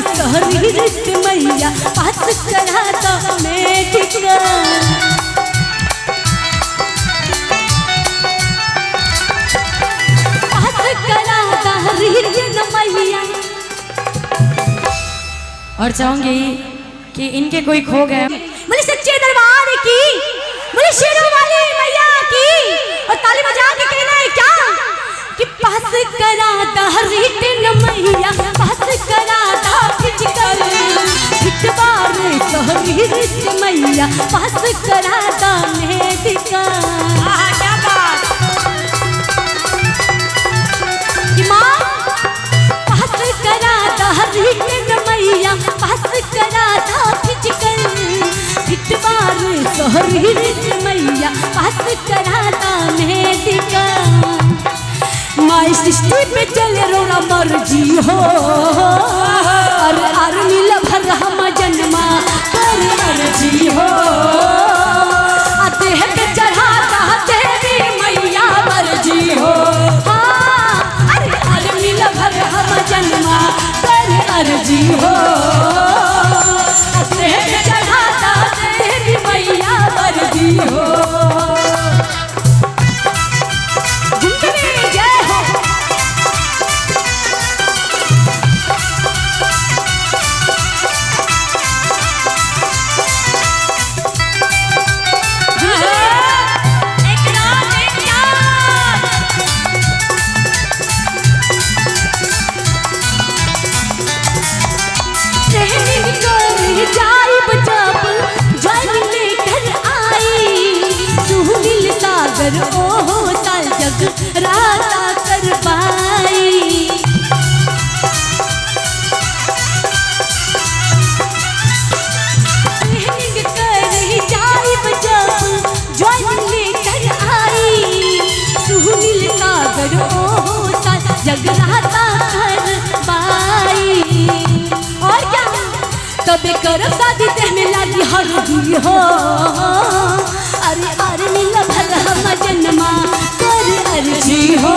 सहरी रित मैया पास करा दो मेडिकल। पास करा दो रित मैया। और चाहूंगी कि इनके कोई खो गए। बोले सच्चे दरबार की, बोले शेरों वाली मैया की। और ताली बजा के कहना है क्या कि पास करा दा रिटन मैया पास करा दा फिजिकल। फिटबार सहरी रित मैया पास करा दा मेडिकल। क्या बात कि माँ पास करा दा रिटन मैया पास करा दा फिजिकल। फिटबार सहरी रित मैया पास करा दा मेडिकल। माई सृष्टि पे चले रोना मर्जी हो। और मिल भर हम जन्मा कर अर्जी हो। देह पे चढ़ाता देवी मैया मर्जी हो। अरे मिल भर हम जन्मा कर अर्जी हो। देह पे चढ़ाता देवी मैया मर्जी हो। ओहो साल जग राता कर पाई। ट्रेनिंग कर जाइब जब ज्वाइनिंग लेकर आई। सुनील सागर ओहो साल जग राता कर पाई। और क्या तबे कर शादी देह में लागी हल्दी हो। अरे मिल भर हम जन्मा कर अर्जी हो।